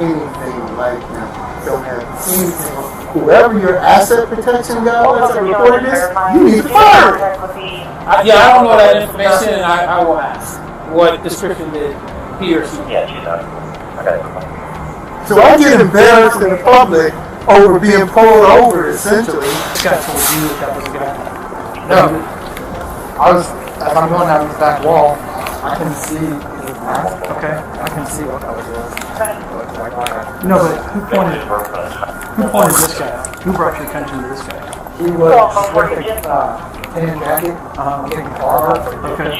anything like him. Don't have anything. Whoever your asset protection guy was that reported this, you need to fire him. I don't know that information, and I will ask what description did he or she. Yeah, she does. So I get embarrassed in the public over being pulled over, essentially. This guy told you that was a guy. No. As I'm going down this back wall, I can see his mask. Okay. I can see what that was. No, but who pointed this guy out? Who brought your attention to this guy? He was wearing a tan jacket, getting car. Okay.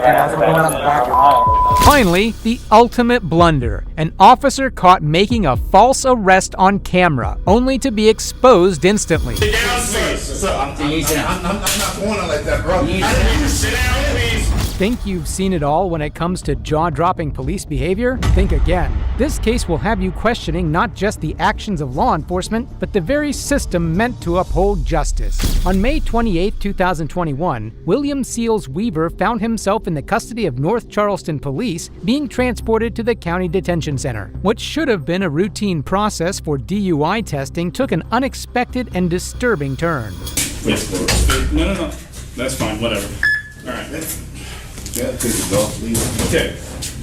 And as we're going down the back wall. Finally, the ultimate blunder. An officer caught making a false arrest on camera, only to be exposed instantly. Sit down, please. I'm not going to let that, bro. I need you to sit down, please. Think you've seen it all when it comes to jaw-dropping police behavior? Think again. This case will have you questioning not just the actions of law enforcement, but the very system meant to uphold justice. On May 28, 2021, William Seals Weaver found himself in the custody of North Charleston Police, being transported to the County Detention Center. What should have been a routine process for DUI testing took an unexpected and disturbing turn. No. That's fine, whatever. All right. Yeah, take it off, please. Okay.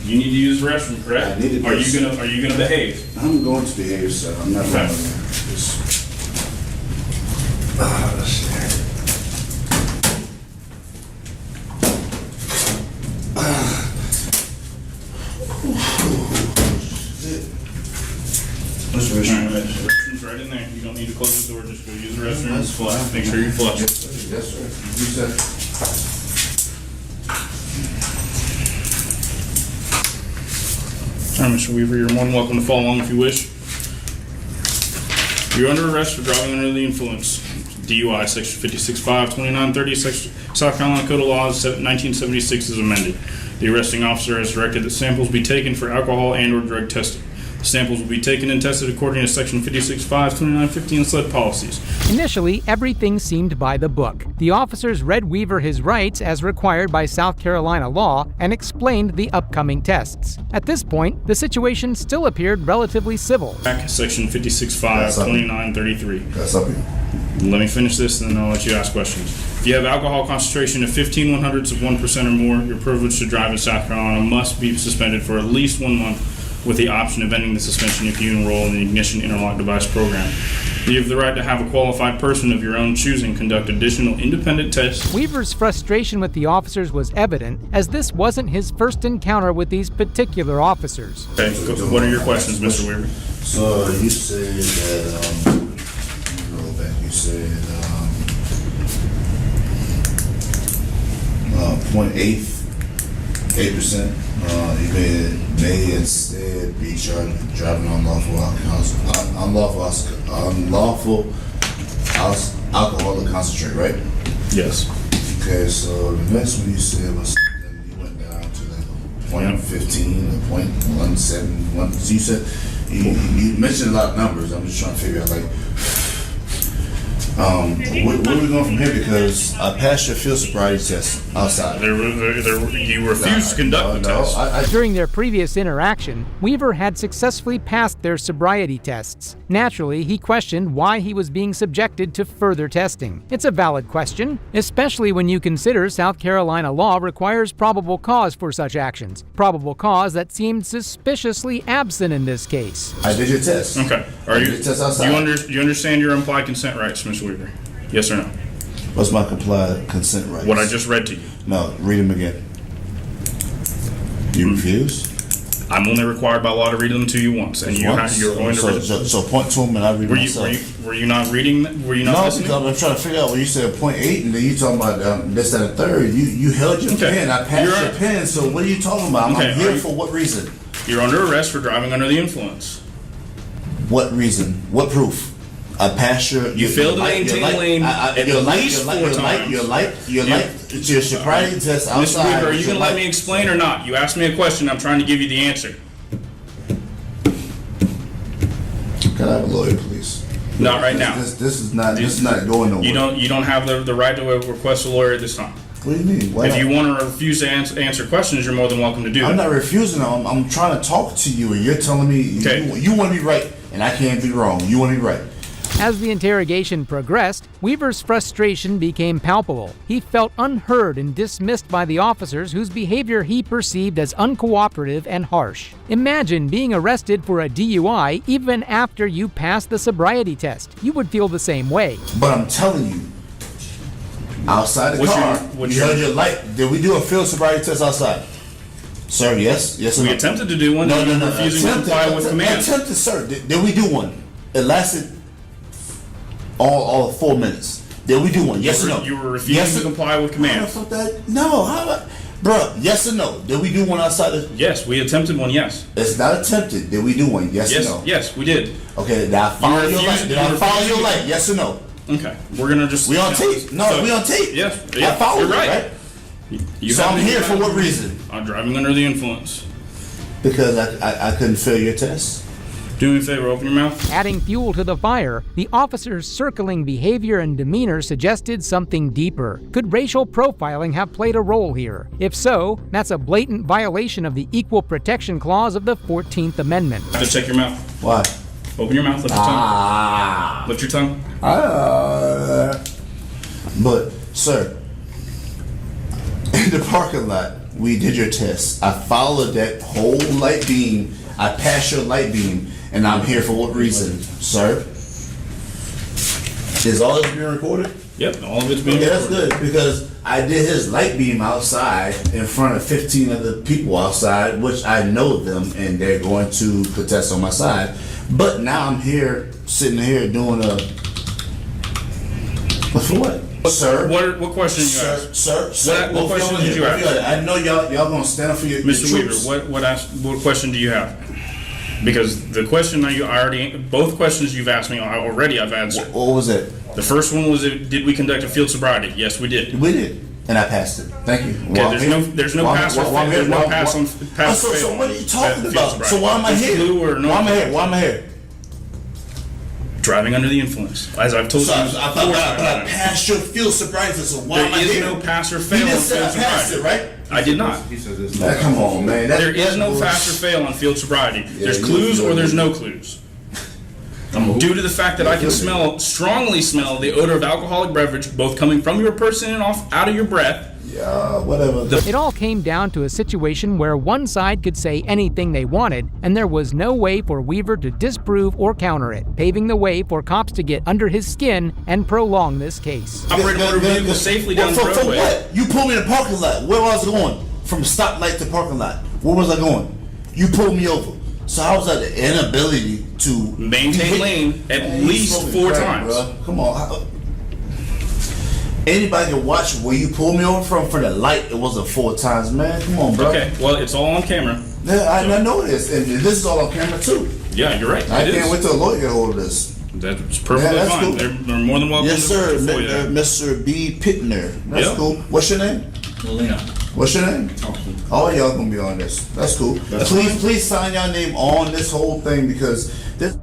You need to use the restroom, correct? I need to. Are you gonna behave? I'm going to behave, sir. I'm not going to just. Let's see. What's the restroom? All right, the restroom's right in there. You don't need to close the door. Just go use the restroom and flush. Make sure you flush. Yes, sir. You said. All right, Mr. Weaver, you're more than welcome to follow along if you wish. You're under arrest for driving under the influence. DUI, Section 56.5, 2930, South Carolina Code of Laws, 1976 is amended. The arresting officer has directed that samples be taken for alcohol and/or drug testing. The samples will be taken and tested according to Section 56.5, 2950, and SLED policies. Initially, everything seemed by the book. The officers read Weaver his rights as required by South Carolina law and explained the upcoming tests. At this point, the situation still appeared relatively civil. Section 56.5, 2933. That's up here. Let me finish this and then I'll let you ask questions. If you have alcohol concentration of 15/100% or more, your privilege to drive in South Carolina must be suspended for at least 1 month, with the option of ending the suspension if you enroll in the Ignition Interlock Device Program. You have the right to have a qualified person of your own choosing conduct additional independent tests. Weaver's frustration with the officers was evident, as this wasn't his first encounter with these particular officers. Okay, what are your questions, Mr. Weaver? So you said that, roll back, you said 0.8%. You may instead be charged with driving unlawful alcoholic concentrate, right? Yes. Okay, so the next one you said was you went down to like a 0.15 or 0.171. So you said you mentioned a lot of numbers. I'm just trying to figure out like where are we going from here? Because I passed your field sobriety test outside. You refused to conduct the test. During their previous interaction, Weaver had successfully passed their sobriety tests. Naturally, he questioned why he was being subjected to further testing. It's a valid question, especially when you consider South Carolina law requires probable cause for such actions. Probable cause that seemed suspiciously absent in this case. I did your test. Okay. You understand your implied consent rights, Mr. Weaver? Yes or no? What's my complied consent rights? What I just read to you. No, read them again. You refuse? I'm only required by law to read them to you once, and you're going to read them. So point to them and I read myself. Were you not reading? Were you not listening? No, because I'm trying to figure out when you said 0.8 and then you talking about this, that, and third. You held your pen. I passed your pen. So what are you talking about? I'm here for what reason? You're under arrest for driving under the influence. What reason? What proof? I passed your. You failed to maintain lane at least 4 times. It's your sobriety test outside. Mr. Weaver, are you going to let me explain or not? You asked me a question. I'm trying to give you the answer. Can I have a lawyer, please? Not right now. This is not going nowhere. You don't have the right to request a lawyer at this time. What do you mean? If you want to refuse to answer questions, you're more than welcome to do that. I'm not refusing them. I'm trying to talk to you, and you're telling me you want to be right, and I can't be wrong. You want to be right. As the interrogation progressed, Weaver's frustration became palpable. He felt unheard and dismissed by the officers whose behavior he perceived as uncooperative and harsh. Imagine being arrested for a DUI even after you passed the sobriety test. You would feel the same way. But I'm telling you, outside the car, you held your light. Did we do a field sobriety test outside? Sir, yes? Yes or no? We attempted to do one. No. Refusing to comply with commands. Attempted, sir. Did we do one? It lasted all 4 minutes. Did we do one? Yes or no? You were refusing to comply with commands. No, how about, bro? Yes or no? Did we do one outside of? Yes, we attempted one. Yes. It's not attempted. Did we do one? Yes or no? Yes, we did. Okay, now follow your light. Did I follow your light? Yes or no? Okay, we're gonna just. We on tape? No, we on tape. Yes, I followed you, right? So I'm here for what reason? I'm driving under the influence. Because I couldn't fail your test. Do me a favor, open your mouth. Adding fuel to the fire, the officer's circling behavior and demeanor suggested something deeper. Could racial profiling have played a role here? If so, that's a blatant violation of the Equal Protection Clause of the 14th Amendment. I have to check your mouth. Why? Open your mouth, lift your tongue. Lift your tongue. But, sir, in the parking lot, we did your test. I followed that whole light beam. I passed your light beam. And I'm here for what reason, sir? Is all this being recorded? Yep, all of it's being recorded. That's good, because I did his light beam outside in front of 15 other people outside, which I know them, and they're going to protest on my side. But now I'm here, sitting here doing a... But for what? Sir? What question did you ask? Sir? What question did you ask? I know y'all gonna stand up for your Mr. troops. Weaver, what question do you have? Because the question both questions you've asked me already, I've answered. What was it? The first one was, did we conduct a field sobriety? Yes, we did. We did, and I passed it. Thank you. Okay, there's no pass or fail. There's no pass on pass. So what are you talking about? So why am I here? Why am I here? Driving under the influence, as I've told you. I passed your field sobriety. So why am I here? There is no pass or fail on You field just said I passed sobriety. it, right? I did not. Come on, man. There is no pass or fail on field sobriety. There's clues or there's no clues. Due to the fact that I can strongly smell the odor of alcoholic beverage, both coming from your person and out of your breath. Yeah, whatever. It all came down to a situation where one side could say anything they wanted, and there was no way for Weaver to disprove or counter it, paving the way for cops to get under his skin and prolong this case. Operate a motor vehicle safely down the roadway. For what? You pulled me in the parking lot. Where was I going? From stoplight to parking lot. Where was I going? You pulled me over. So how was that the inability to maintain lane at least 4 times? Bro. Come on. Anybody can watch where you pulled me over from for the light. It wasn't 4 times, man. Come on, bro. Okay, well, it's all on camera. Yeah, I know this, and this is all on camera too. Yeah, you're right. I can't wait till a lawyer get hold of this. That's perfectly fine. Cool. They're more than welcome. Yes, sir. For you. Mr. B. Pittner. That's cool. What's your name? Melina. What's your name? All y'all gonna be on this. That's cool. Please sign your name on this whole thing because this.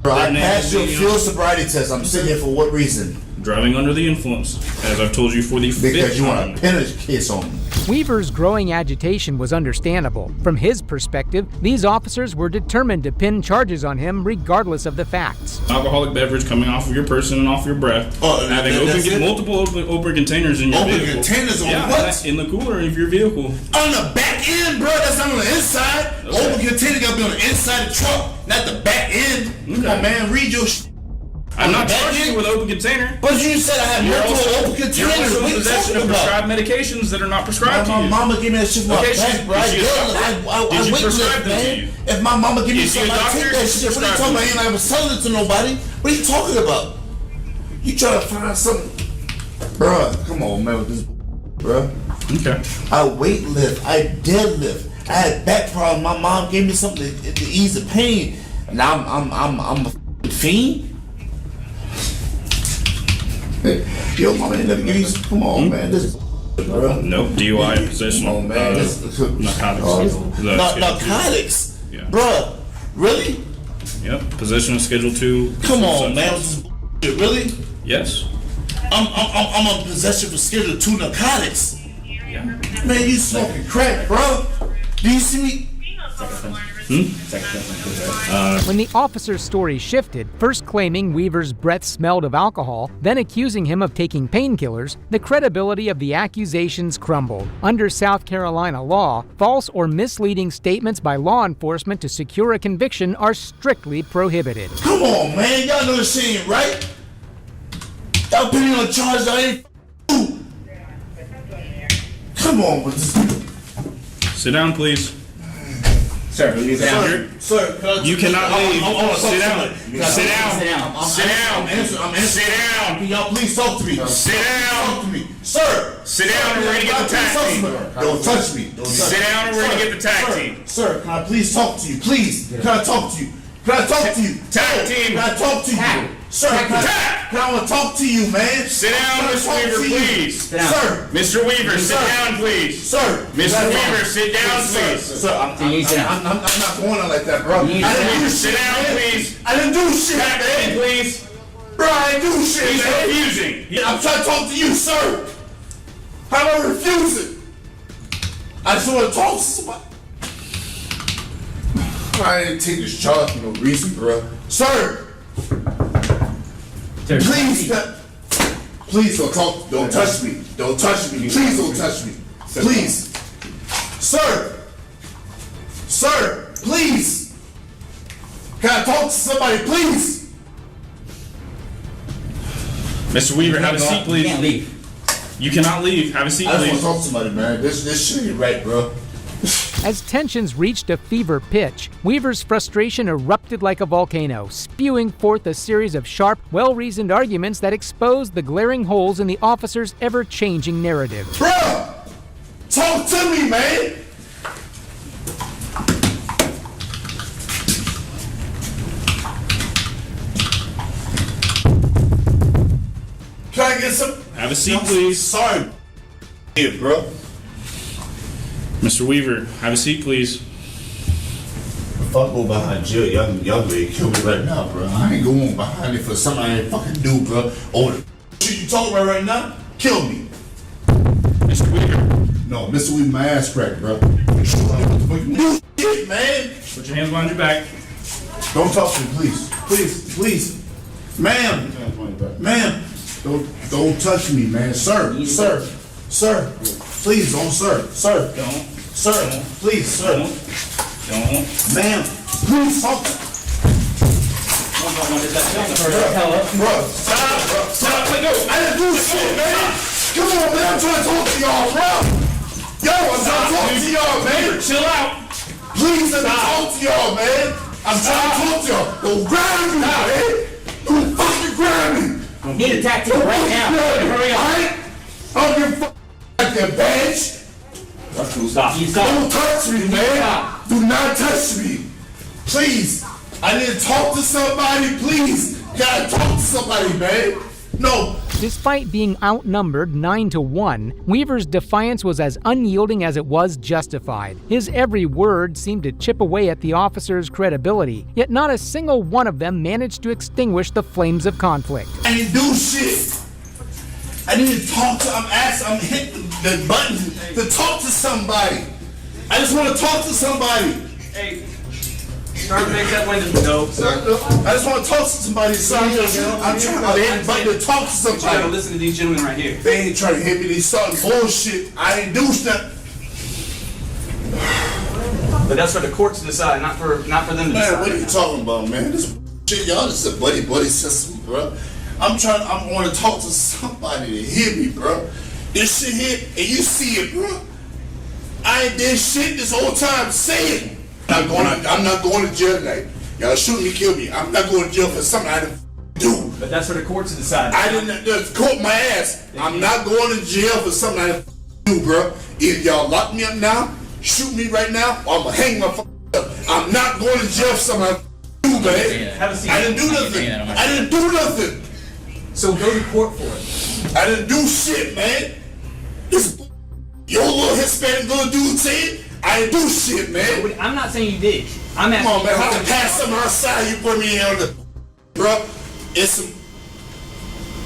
Bro, I passed your field sobriety test. I'm sitting here for what reason? Driving under the influence, as I've told you for the 5th time. Because you want to pin a kiss on me. Weaver's growing agitation was understandable. From his perspective, these officers were determined to pin charges on him regardless of the facts. Alcoholic beverage coming off of your person and off your breath. Having multiple open containers in your vehicle. Open containers on what? In the cooler of your vehicle. On the back end, bro. That's not on the inside. Okay. Open container got to be on the inside of the truck, not the back end. Okay. Come on, man. Read your I'm not charging you with open container. But you said I have multiple open containers. You're also in possession of prescribed medications that are not prescribed to you. My mama gave me that shit for my back, bro. Did you prescribe them to you? If my mama gave me something, I take that shit. What are you talking about? I ain't was selling it to nobody. What are you talking about? You trying to find something? Bro, come on, man, with this, bro. Okay. I weight lift. I deadlift. I had back problems. My mom gave me something to ease the pain. Now I'm a fiend. Yo, mama ain't never give you. Come on, man. This, bro. Nope. DUI in possession. Come on, man. Narcotics. Narcotics. Yeah. Bro, really? Yep. Possession of Schedule 2. Come on, man. Really? Yes. I'm a possession for Schedule 2 narcotics. Yeah. Man, you smoking crack, bro. Do you see me? When the officer's story shifted, first claiming Weaver's breath smelled of alcohol, then accusing him of taking painkillers, the credibility of the accusations crumbled. Under South Carolina law, false or misleading statements by law enforcement to secure a conviction are strictly prohibited. Come on, man. Y'all know this shit ain't right. Y'all putting me on charge I ain't Come on with this. Sit down, please. Sir, sit down. Sir, you cannot leave. Sit down. Sit down. Sit down. Sit down. I'm answering. Sit down. Can y'all please talk to me? Sit down. Talk to me. Sir. Sit down and we're gonna get the tag team. Don't touch me. Sit down and we're gonna get the tag team. Sir, can I please talk to you? Please. Can I talk to you? Can I talk to you? Tag team. Can I talk to you? Sir, can I want to talk to you, man? Sit down, Mr. Weaver, please. Sir. Mr. Weaver, sit down, please. Sir. Mr. Weaver, sit down, please. Sir, I'm not going on like that, bro. I didn't do shit. Sit down, please. I didn't do shit, man. Please. Bro, I didn't do shit, He's man. refusing. I'm trying to talk to you, sir. How am I refusing? I just want to talk to somebody. I didn't take this charge for no reason, bro. Sir. Please don't talk. Don't touch me. Don't touch me. Please don't touch me. Please. Sir. Sir, please. Can I talk to somebody, please? Mr. Weaver, have a seat, please. You can't leave. You cannot leave. Have a seat, I please. just want to talk to somebody, man. This shit ain't right, bro. As tensions reached a fever pitch, Weaver's frustration erupted like a volcano, spewing forth a series of sharp, well-reasoned arguments that exposed the glaring holes in the officer's ever-changing narrative. Bro! Talk to me, man! some. Have a seat, please. Sorry, here, bro. Mr. Weaver, have a seat, please. If I go behind jail, y'all ready to kill me right now, bro. I ain't going behind it for something I ain't fucking do, bro. Oh, the shit you talking about right now? Kill me. Mr. Weaver. No, Mr. Weaver, my ass cracked, bro. New shit, man. Put your hands behind your back. Don't talk to me, please. Please, please. Ma'am. Ma'am. Don't touch me, man. Sir. Please don't, sir. Don't. Sir. Please, sir. Don't. Ma'am. Please talk. Bro. Stop. Let go. I didn't do shit, man. Come on, man. I'm trying to talk to y'all, bro. Yo, I'm trying to talk to y'all, man. Chill out. Please let me talk to y'all, man. I'm trying to talk to y'all. Don't grab me, man. Don't fucking grab me. Need a tactic right now. Hurry up. I don't give a fuck about that badge. Stop. Don't touch me, man. Do not touch me. Please. I need to talk to somebody, please. Gotta talk to somebody, man. No. Despite being outnumbered 9-1, Weaver's defiance was as unyielding as it was justified. His every word seemed to chip away at the officers' credibility, yet not a single one of them managed to extinguish the flames of conflict. I didn't do shit. I need to talk to, I'm hitting the button to talk to somebody. I just want to talk to somebody. Hey, start to make that window. No, sir. I just want to talk to somebody, son. I'm trying to hit the button to talk to somebody. You gotta listen to these gentlemen right here. They ain't trying to hit me. They starting bullshit. I ain't do nothing. But that's for the court to decide, not for them to decide. Man, what are you talking about, man? This shit, y'all, this is a buddy system, bro. I want to talk to somebody to hear me, bro. This shit here, and you see it, bro. I ain't did shit this whole time. Say it. I'm not going to jail tonight. Y'all shoot me, kill me. I'm not going to jail for something I didn't do. But that's for the court to decide. I didn't court my ass. I'm not going to jail for something I didn't do, bro. Either y'all lock me up now, shoot me right now, or I'm gonna hang my up. I'm not going to jail for something I didn't do, man. Have a seat. I didn't do nothing. So go to court for it. I didn't do shit, man. This your little Hispanic little dude said I didn't do shit, man. I'm not saying you did. I'm asking. Come on, man. I can pass something outside. You put me on the, bro. It's some.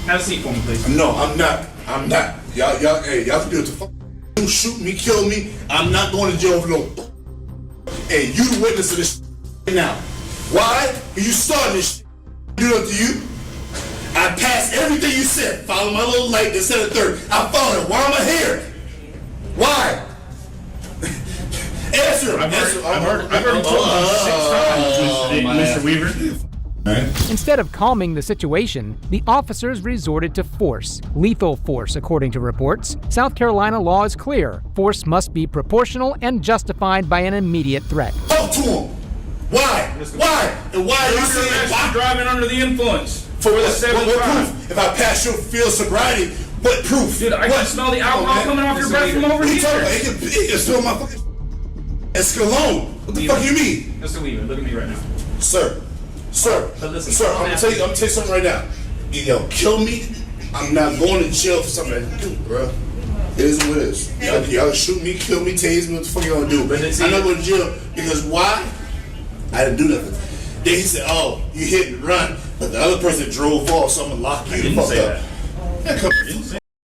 Have a seat for me, please. No, I'm not. Y'all can do it. You shoot me, kill me. I'm not going to jail for no. Hey, you the witness of this right now. Why? You started this shit. Do that to you. I passed everything you said. Follow my little light that said a third. I followed it. Why am I here? Why? Answer. I've already told you 6 times, Mr. Weaver. Instead of calming the situation, the officers resorted to force. Lethal force, according to reports. South Carolina law is clear. Force must be proportional and justified by an immediate threat. Talk to him. Why? Why? And why are you saying why? Driving under the influence. For what proof? If I pass your field sobriety, what proof? Dude, I can smell the alcohol coming off your breath from over here. It can smell my fucking. It's cologne. What the fuck you mean? Mr. Weaver, look at me right now. Sir, But listen, I'm gonna tell you something right now. Yo, kill me. I'm not going to jail for something I didn't do, bro. It is what it is. Y'all shoot me, kill me, tase me. What the fuck y'all gonna do? But I'm not going to jail because why? I didn't do nothing. Then he said, "Oh, you hit and run," but the other person drove off, so I'm gonna lock you the fuck up.